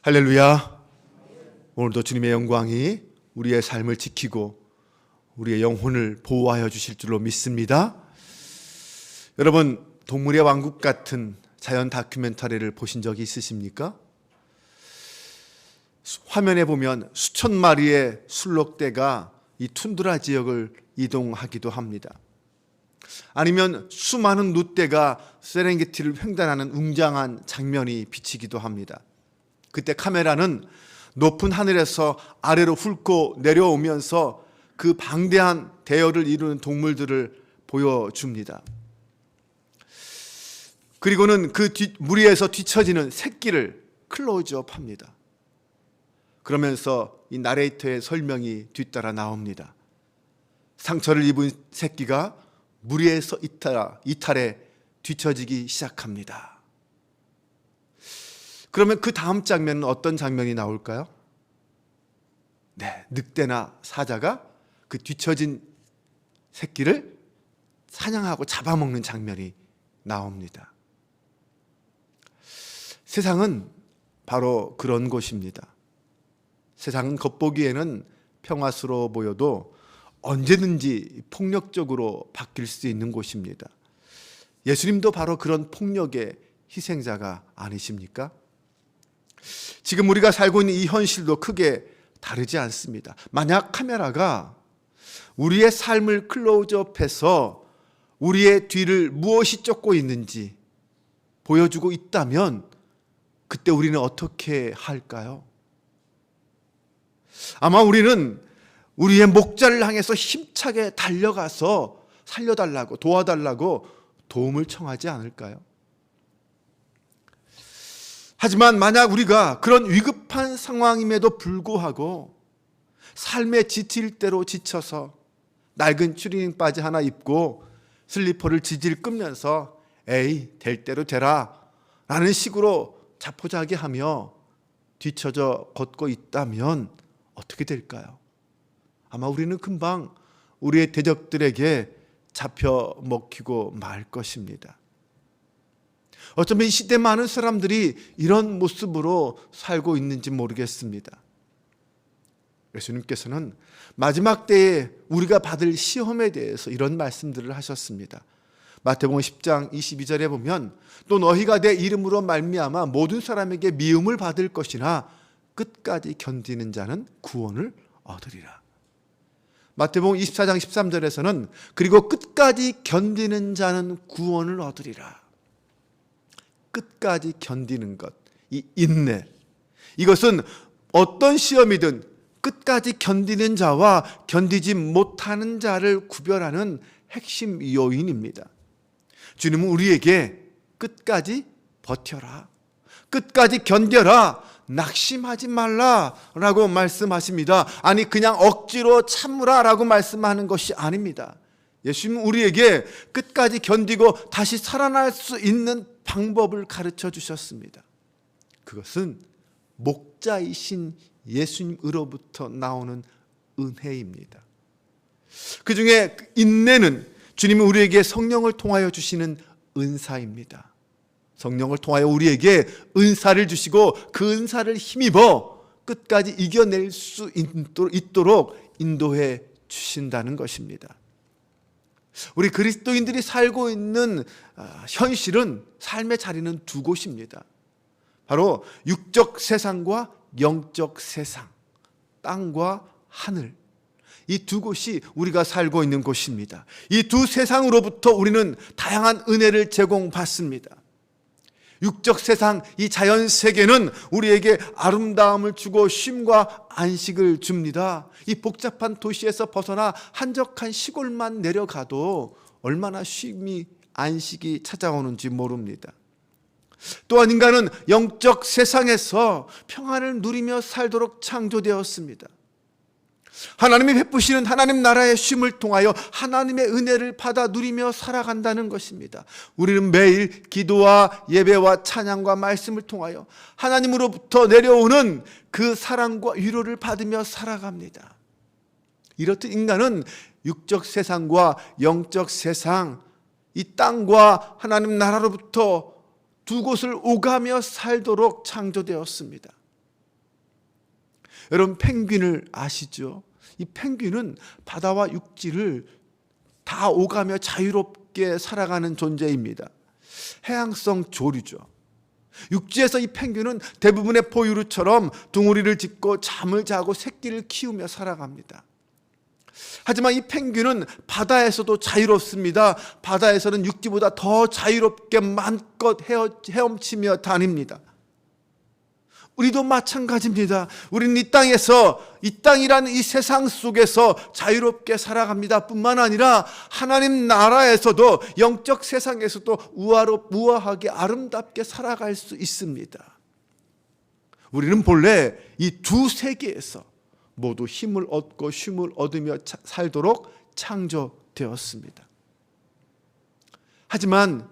할렐루야. 오늘도 주님의 영광이 우리의 삶을 지키고 우리의 영혼을 보호하여 주실 줄로 믿습니다. 여러분, 동물의 왕국 같은 자연 다큐멘터리를 보신 적이 있으십니까? 화면에 보면 수천 마리의 술록대가 이 툰드라 지역을 이동하기도 합니다. 아니면 수많은 늑대가 세렝게티를 횡단하는 웅장한 장면이 비치기도 합니다. 그때 카메라는 높은 하늘에서 아래로 훑고 내려오면서 그 방대한 대열을 이루는 동물들을 보여줍니다. 그리고는 그 무리에서 뒤처지는 새끼를 클로즈업합니다. 그러면서 이 나레이터의 설명이 뒤따라 나옵니다. 상처를 입은 새끼가 무리에서 이탈해 뒤처지기 시작합니다. 그러면 그 다음 장면은 어떤 장면이 나올까요? 네, 늑대나 사자가 그 뒤처진 새끼를 사냥하고 잡아먹는 장면이 나옵니다. 세상은 바로 그런 곳입니다. 세상은 겉보기에는 평화스러워 보여도 언제든지 폭력적으로 바뀔 수 있는 곳입니다. 예수님도 바로 그런 폭력의 희생자가 아니십니까? 지금 우리가 살고 있는 이 현실도 크게 다르지 않습니다. 만약 카메라가 우리의 삶을 클로즈업해서 우리의 뒤를 무엇이 쫓고 있는지 보여주고 있다면 그때 우리는 어떻게 할까요? 아마 우리는 우리의 목자를 향해서 힘차게 달려가서 살려달라고, 도와달라고 도움을 청하지 않을까요? 하지만 만약 우리가 그런 위급한 상황임에도 불구하고 삶의 지칠 대로 지쳐서 낡은 추리닝 바지 하나 입고 슬리퍼를 지질 끌면서 에이, 될 대로 되라 라는 식으로 자포자기하며 뒤처져 걷고 있다면 어떻게 될까요? 아마 우리는 금방 우리의 대적들에게 잡혀 먹히고 말 것입니다. 어쩌면 이 시대 많은 사람들이 이런 모습으로 살고 있는지 모르겠습니다. 예수님께서는 마지막 때에 우리가 받을 시험에 대해서 이런 말씀들을 하셨습니다. 마태복음 10장 22절에 보면 또 너희가 내 이름으로 말미암아 모든 사람에게 미움을 받을 것이나 끝까지 견디는 자는 구원을 얻으리라. 마태복음 24장 13절에서는 그리고 끝까지 견디는 자는 구원을 얻으리라. 끝까지 견디는 것, 이 인내, 이것은 어떤 시험이든 끝까지 견디는 자와 견디지 못하는 자를 구별하는 핵심 요인입니다. 주님은 우리에게 끝까지 버텨라, 끝까지 견뎌라, 낙심하지 말라라고 말씀하십니다. 아니 그냥 억지로 참으라라고 말씀하는 것이 아닙니다. 예수님은 우리에게 끝까지 견디고 다시 살아날 수 있는 방법을 가르쳐 주셨습니다. 그것은 목자이신 예수님으로부터 나오는 은혜입니다. 그 중에 인내는 주님이 우리에게 성령을 통하여 주시는 은사입니다. 성령을 통하여 우리에게 은사를 주시고 그 은사를 힘입어 끝까지 이겨낼 수 있도록 인도해 주신다는 것입니다. 우리 그리스도인들이 살고 있는 현실은, 삶의 자리는 두 곳입니다. 바로 육적 세상과 영적 세상, 땅과 하늘, 이 두 곳이 우리가 살고 있는 곳입니다. 이 두 세상으로부터 우리는 다양한 은혜를 제공받습니다. 육적 세상, 이 자연 세계는 우리에게 아름다움을 주고 쉼과 안식을 줍니다. 이 복잡한 도시에서 벗어나 한적한 시골만 내려가도 얼마나 쉼이, 안식이 찾아오는지 모릅니다. 또한 인간은 영적 세상에서 평안을 누리며 살도록 창조되었습니다. 하나님이 베푸시는 하나님 나라의 쉼을 통하여 하나님의 은혜를 받아 누리며 살아간다는 것입니다. 우리는 매일 기도와 예배와 찬양과 말씀을 통하여 하나님으로부터 내려오는 그 사랑과 위로를 받으며 살아갑니다. 이렇듯 인간은 육적 세상과 영적 세상, 이 땅과 하나님 나라로부터 두 곳을 오가며 살도록 창조되었습니다. 여러분 펭귄을 아시죠? 이 펭귄은 바다와 육지를 다 오가며 자유롭게 살아가는 존재입니다. 해양성 조류죠. 육지에서 이 펭귄은 대부분의 포유류처럼 둥우리를 짓고 잠을 자고 새끼를 키우며 살아갑니다. 하지만 이 펭귄은 바다에서도 자유롭습니다. 바다에서는 육지보다 더 자유롭게 마음껏 헤엄치며 다닙니다. 우리도 마찬가지입니다. 우리는 이 땅에서, 이 땅이라는 이 세상 속에서 자유롭게 살아갑니다. 뿐만 아니라 하나님 나라에서도, 영적 세상에서도 우아하게 아름답게 살아갈 수 있습니다. 우리는 본래 이 두 세계에서 모두 힘을 얻고 쉼을 얻으며 살도록 창조되었습니다. 하지만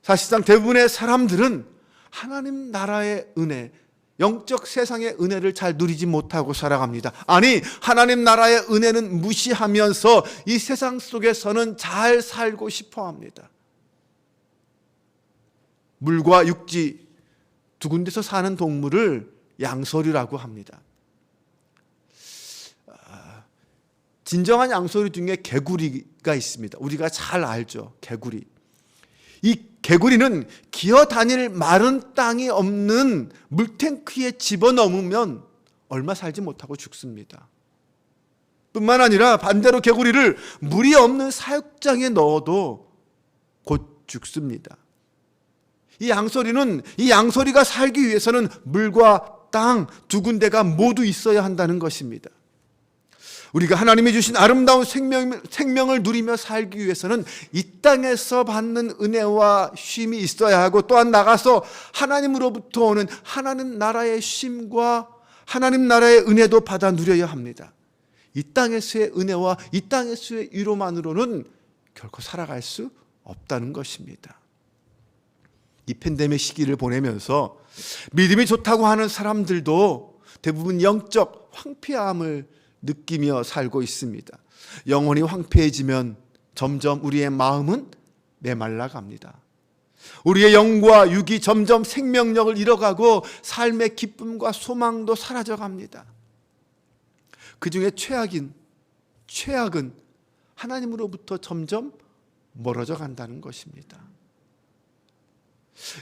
사실상 대부분의 사람들은 하나님 나라의 은혜, 영적 세상의 은혜를 잘 누리지 못하고 살아갑니다. 아니, 하나님 나라의 은혜는 무시하면서 이 세상 속에서는 잘 살고 싶어 합니다. 물과 육지 두 군데서 사는 동물을 양서류라고 합니다. 진정한 양서류 중에 개구리가 있습니다. 우리가 잘 알죠, 개구리. 이 개구리는 기어 다닐 마른 땅이 없는 물탱크에 집어넣으면 얼마 살지 못하고 죽습니다. 뿐만 아니라 반대로 개구리를 물이 없는 사육장에 넣어도 곧 죽습니다. 이 양서리가 살기 위해서는 물과 땅 두 군데가 모두 있어야 한다는 것입니다. 우리가 하나님이 주신 아름다운 생명을 누리며 살기 위해서는 이 땅에서 받는 은혜와 쉼이 있어야 하고, 또한 나가서 하나님으로부터 오는 하나님 나라의 쉼과 하나님 나라의 은혜도 받아 누려야 합니다. 이 땅에서의 은혜와 이 땅에서의 위로만으로는 결코 살아갈 수 없다는 것입니다. 이 팬데믹 시기를 보내면서 믿음이 좋다고 하는 사람들도 대부분 영적 황폐함을 느끼며 살고 있습니다. 영혼이 황폐해지면 점점 우리의 마음은 메말라 갑니다. 우리의 영과 육이 점점 생명력을 잃어가고 삶의 기쁨과 소망도 사라져 갑니다. 그 중에 최악은 하나님으로부터 점점 멀어져 간다는 것입니다.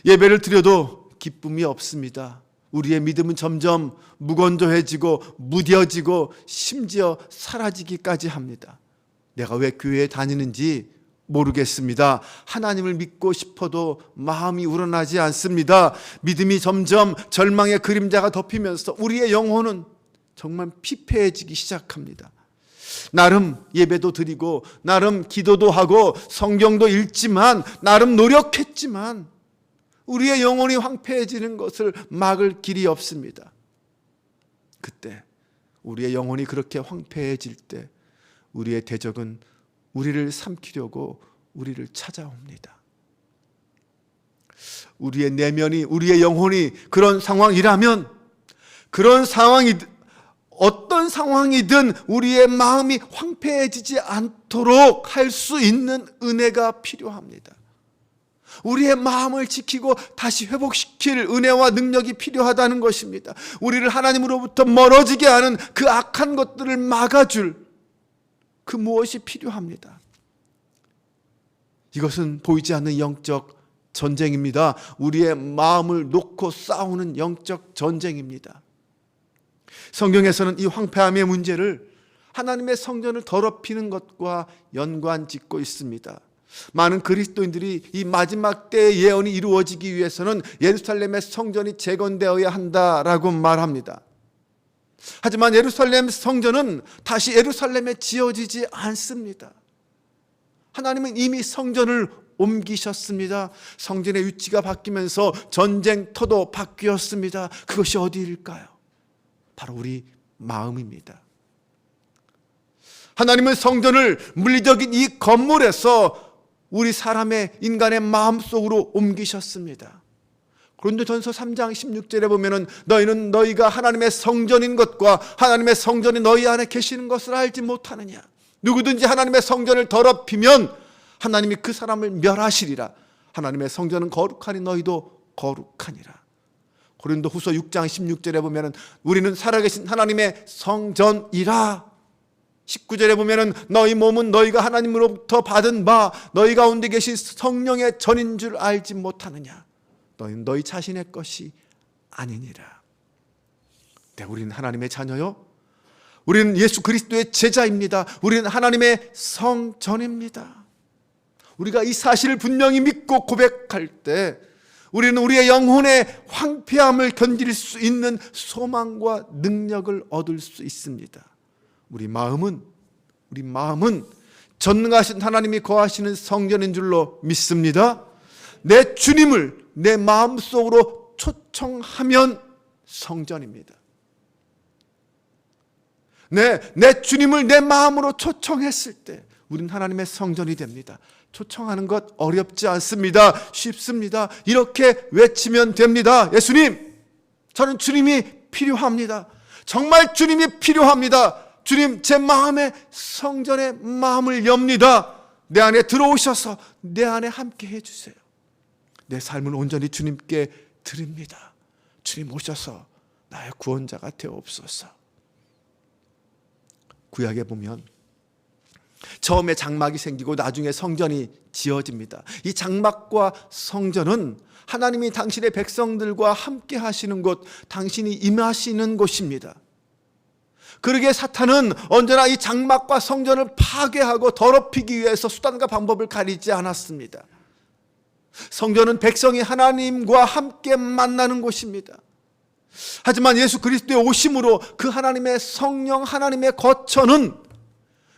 예배를 드려도 기쁨이 없습니다. 우리의 믿음은 점점 무건조해지고 무뎌지고 심지어 사라지기까지 합니다. 내가 왜 교회에 다니는지 모르겠습니다. 하나님을 믿고 싶어도 마음이 우러나지 않습니다. 믿음이 점점 절망의 그림자가 덮이면서 우리의 영혼은 정말 피폐해지기 시작합니다. 나름 예배도 드리고 나름 기도도 하고 성경도 읽지만 나름 노력했지만 우리의 영혼이 황폐해지는 것을 막을 길이 없습니다. 그때 우리의 영혼이 그렇게 황폐해질 때 우리의 대적은 우리를 삼키려고 우리를 찾아옵니다. 우리의 내면이, 우리의 영혼이 그런 상황이라면, 어떤 상황이든 우리의 마음이 황폐해지지 않도록 할 수 있는 은혜가 필요합니다. 우리의 마음을 지키고 다시 회복시킬 은혜와 능력이 필요하다는 것입니다. 우리를 하나님으로부터 멀어지게 하는 그 악한 것들을 막아줄 그 무엇이 필요합니다. 이것은 보이지 않는 영적 전쟁입니다. 우리의 마음을 놓고 싸우는 영적 전쟁입니다. 성경에서는 이 황폐함의 문제를 하나님의 성전을 더럽히는 것과 연관짓고 있습니다. 많은 그리스도인들이 이 마지막 때의 예언이 이루어지기 위해서는 예루살렘의 성전이 재건되어야 한다라고 말합니다. 하지만 예루살렘 성전은 다시 예루살렘에 지어지지 않습니다. 하나님은 이미 성전을 옮기셨습니다. 성전의 위치가 바뀌면서 전쟁터도 바뀌었습니다. 그것이 어디일까요? 바로 우리 마음입니다. 하나님은 성전을 물리적인 이 건물에서 우리 인간의 마음속으로 옮기셨습니다. 고린도전서 3장 16절에 보면은 너희는 너희가 하나님의 성전인 것과 하나님의 성전이 너희 안에 계시는 것을 알지 못하느냐. 누구든지 하나님의 성전을 더럽히면 하나님이 그 사람을 멸하시리라. 하나님의 성전은 거룩하니 너희도 거룩하니라. 고린도후서 6장 16절에 보면은 우리는 살아계신 하나님의 성전이라. 19절에 보면은 너희 몸은 너희가 하나님으로부터 받은 바 너희 가운데 계신 성령의 전인 줄 알지 못하느냐. 너희는 너희 자신의 것이 아니니라. 네, 우리는 하나님의 자녀요. 우리는 예수 그리스도의 제자입니다. 우리는 하나님의 성전입니다. 우리가 이 사실을 분명히 믿고 고백할 때 우리는 우리의 영혼의 황폐함을 견딜 수 있는 소망과 능력을 얻을 수 있습니다. 우리 마음은 전능하신 하나님이 거하시는 성전인 줄로 믿습니다. 내 주님을 내 마음속으로 초청하면 성전입니다. 내 주님을 내 마음으로 초청했을 때 우리는 하나님의 성전이 됩니다. 초청하는 것 어렵지 않습니다. 쉽습니다. 이렇게 외치면 됩니다. 예수님, 저는 주님이 필요합니다. 정말 주님이 필요합니다. 주님, 제 마음의 성전에 마음을 엽니다. 내 안에 들어오셔서 내 안에 함께 해주세요. 내 삶을 온전히 주님께 드립니다. 주님 오셔서 나의 구원자가 되옵소서. 구약에 보면 처음에 장막이 생기고 나중에 성전이 지어집니다. 이 장막과 성전은 하나님이 당신의 백성들과 함께 하시는 곳, 당신이 임하시는 곳입니다. 그러기에 사탄은 언제나 이 장막과 성전을 파괴하고 더럽히기 위해서 수단과 방법을 가리지 않았습니다. 성전은 백성이 하나님과 함께 만나는 곳입니다. 하지만 예수 그리스도의 오심으로 그 하나님의 성령, 하나님의 거처는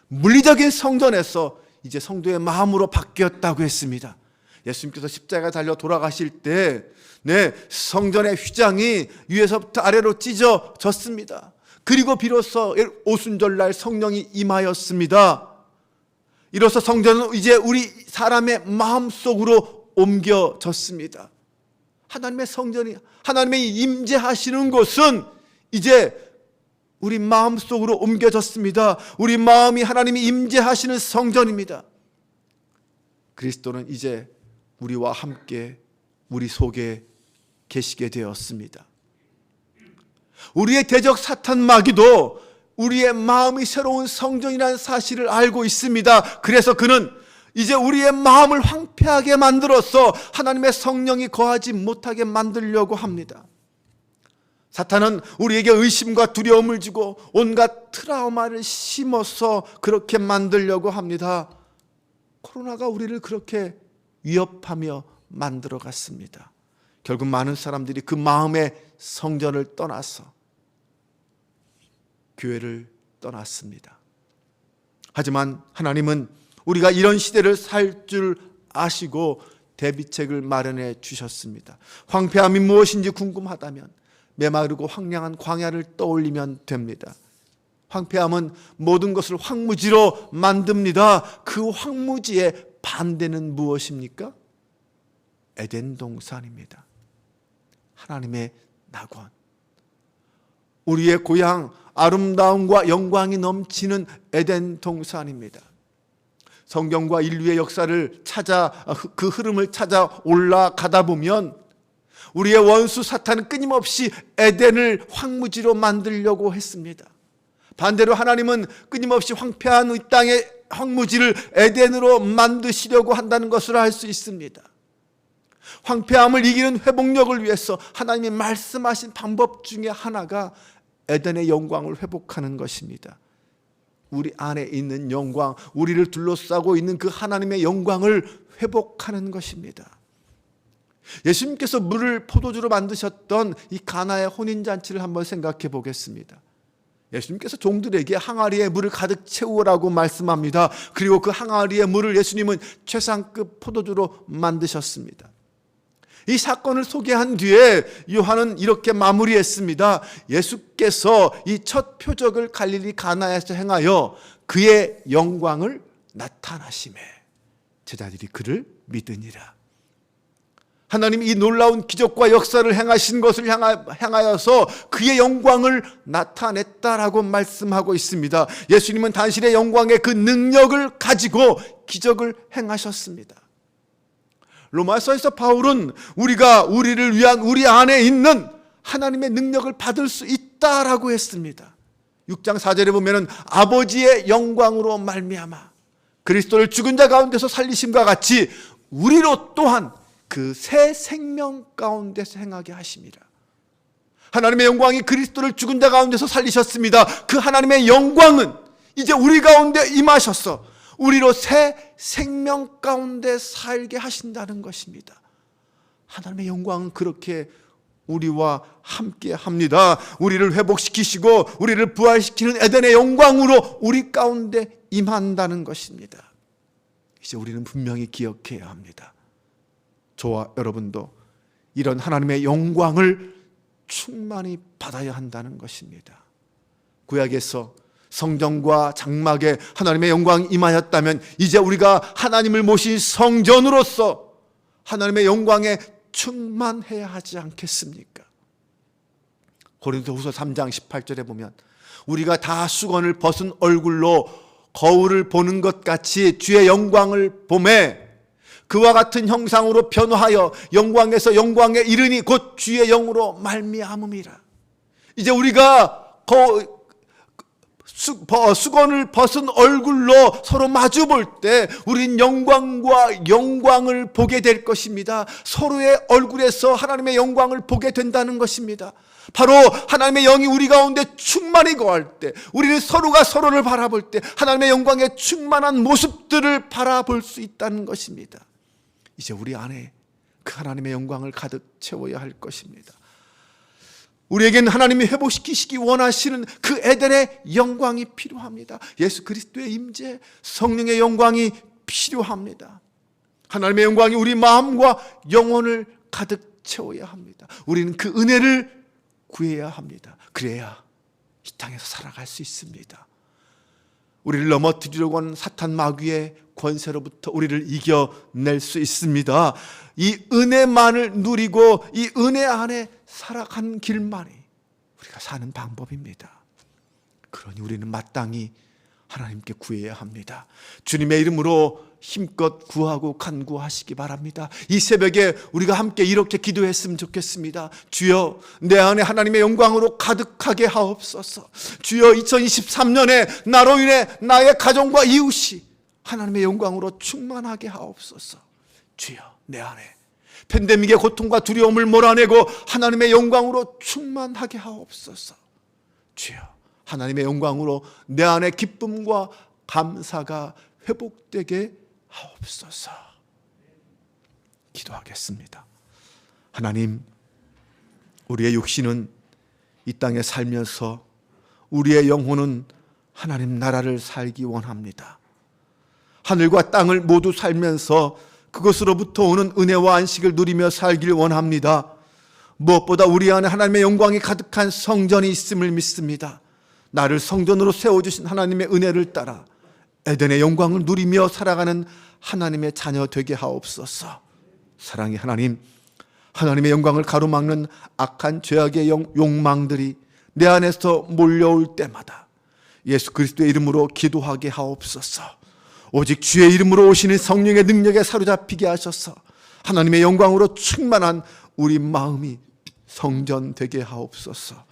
물리적인 성전에서 이제 성도의 마음으로 바뀌었다고 했습니다. 예수님께서 십자가에 달려 돌아가실 때 성전의 휘장이 위에서부터 아래로 찢어졌습니다. 그리고 비로소 오순절날 성령이 임하였습니다. 이로써 성전은 이제 우리 사람의 마음속으로 옮겨졌습니다. 하나님의 성전이, 하나님의 임재하시는 곳은 이제 우리 마음속으로 옮겨졌습니다. 우리 마음이 하나님이 임재하시는 성전입니다. 그리스도는 이제 우리와 함께 우리 속에 계시게 되었습니다. 우리의 대적 사탄 마귀도 우리의 마음이 새로운 성전이라는 사실을 알고 있습니다. 그래서 그는 이제 우리의 마음을 황폐하게 만들어서 하나님의 성령이 거하지 못하게 만들려고 합니다. 사탄은 우리에게 의심과 두려움을 주고 온갖 트라우마를 심어서 그렇게 만들려고 합니다. 코로나가 우리를 그렇게 위협하며 만들어 갔습니다. 결국 많은 사람들이 그 마음의 성전을 떠나서 교회를 떠났습니다. 하지만 하나님은 우리가 이런 시대를 살 줄 아시고 대비책을 마련해 주셨습니다. 황폐함이 무엇인지 궁금하다면 메마르고 황량한 광야를 떠올리면 됩니다. 황폐함은 모든 것을 황무지로 만듭니다. 그 황무지의 반대는 무엇입니까? 에덴 동산입니다. 하나님의 낙원, 우리의 고향, 아름다움과 영광이 넘치는 에덴 동산입니다. 성경과 인류의 역사를 찾아, 그 흐름을 찾아 올라가다 보면 우리의 원수 사탄은 끊임없이 에덴을 황무지로 만들려고 했습니다. 반대로 하나님은 끊임없이 황폐한 이 땅의 황무지를 에덴으로 만드시려고 한다는 것을 알 수 있습니다. 황폐함을 이기는 회복력을 위해서 하나님이 말씀하신 방법 중에 하나가 에덴의 영광을 회복하는 것입니다. 우리 안에 있는 영광, 우리를 둘러싸고 있는 그 하나님의 영광을 회복하는 것입니다. 예수님께서 물을 포도주로 만드셨던 이 가나의 혼인잔치를 한번 생각해 보겠습니다. 예수님께서 종들에게 항아리에 물을 가득 채우라고 말씀합니다. 그리고 그 항아리의 물을 예수님은 최상급 포도주로 만드셨습니다. 이 사건을 소개한 뒤에 요한은 이렇게 마무리했습니다. 예수께서 이 첫 표적을 갈릴리 가나에서 행하여 그의 영광을 나타나심에 제자들이 그를 믿으니라. 하나님이 이 놀라운 기적과 역사를 행하신 것을 향하여서 그의 영광을 나타냈다라고 말씀하고 있습니다. 예수님은 당신의 영광의 그 능력을 가지고 기적을 행하셨습니다. 로마서에서 바울은 우리가 우리를 위한 우리 안에 있는 하나님의 능력을 받을 수 있다라고 했습니다. 6장 4절에 보면은 아버지의 영광으로 말미암아 그리스도를 죽은 자 가운데서 살리심과 같이 우리로 또한 그 새 생명 가운데서 행하게 하심이라. 하나님의 영광이 그리스도를 죽은 자 가운데서 살리셨습니다. 그 하나님의 영광은 이제 우리 가운데 임하셔서 우리로 새 생명 가운데 살게 하신다는 것입니다. 하나님의 영광은 그렇게 우리와 함께 합니다. 우리를 회복시키시고 우리를 부활시키는 에덴의 영광으로 우리 가운데 임한다는 것입니다. 이제 우리는 분명히 기억해야 합니다. 저와 여러분도 이런 하나님의 영광을 충만히 받아야 한다는 것입니다. 구약에서 성전과 장막에 하나님의 영광이 임하였다면 이제 우리가 하나님을 모신 성전으로서 하나님의 영광에 충만해야 하지 않겠습니까? 고린도후서 3장 18절에 보면 우리가 다 수건을 벗은 얼굴로 거울을 보는 것 같이 주의 영광을 보매 그와 같은 형상으로 변화하여 영광에서 영광에 이르니 곧 주의 영으로 말미암음이라. 이제 우리가 수건을 벗은 얼굴로 서로 마주 볼 때 우린 영광과 영광을 보게 될 것입니다. 서로의 얼굴에서 하나님의 영광을 보게 된다는 것입니다. 바로 하나님의 영이 우리 가운데 충만히 거할 때 우리는 서로가 서로를 바라볼 때 하나님의 영광의 충만한 모습들을 바라볼 수 있다는 것입니다. 이제 우리 안에 그 하나님의 영광을 가득 채워야 할 것입니다. 우리에게는 하나님이 회복시키시기 원하시는 그 에덴의 영광이 필요합니다. 예수 그리스도의 임재, 성령의 영광이 필요합니다. 하나님의 영광이 우리 마음과 영혼을 가득 채워야 합니다. 우리는 그 은혜를 구해야 합니다. 그래야 이 땅에서 살아갈 수 있습니다. 우리를 넘어뜨리려고 하는 사탄 마귀의 권세로부터 우리를 이겨낼 수 있습니다. 이 은혜만을 누리고 이 은혜 안에 살아가는 길만이 우리가 사는 방법입니다. 그러니 우리는 마땅히 하나님께 구해야 합니다. 주님의 이름으로 힘껏 구하고 간구하시기 바랍니다. 이 새벽에 우리가 함께 이렇게 기도했으면 좋겠습니다. 주여, 내 안에 하나님의 영광으로 가득하게 하옵소서. 주여, 2023년에 나로 인해 나의 가정과 이웃이 하나님의 영광으로 충만하게 하옵소서. 주여, 내 안에 팬데믹의 고통과 두려움을 몰아내고 하나님의 영광으로 충만하게 하옵소서. 주여, 하나님의 영광으로 내 안에 기쁨과 감사가 회복되게 하옵소서. 기도하겠습니다. 하나님, 우리의 육신은 이 땅에 살면서 우리의 영혼은 하나님 나라를 살기 원합니다. 하늘과 땅을 모두 살면서 그것으로부터 오는 은혜와 안식을 누리며 살길 원합니다. 무엇보다 우리 안에 하나님의 영광이 가득한 성전이 있음을 믿습니다. 나를 성전으로 세워주신 하나님의 은혜를 따라 에덴의 영광을 누리며 살아가는 하나님의 자녀 되게 하옵소서. 사랑의 하나님, 하나님의 영광을 가로막는 악한 죄악의 욕망들이 내 안에서 몰려올 때마다 예수 그리스도의 이름으로 기도하게 하옵소서. 오직 주의 이름으로 오시는 성령의 능력에 사로잡히게 하셔서 하나님의 영광으로 충만한 우리 마음이 성전 되게 하옵소서.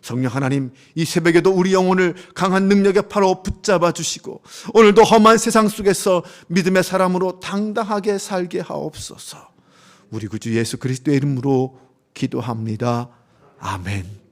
성령 하나님, 이 새벽에도 우리 영혼을 강한 능력의 팔로 붙잡아 주시고 오늘도 험한 세상 속에서 믿음의 사람으로 당당하게 살게 하옵소서. 우리 구주 예수 그리스도의 이름으로 기도합니다. 아멘.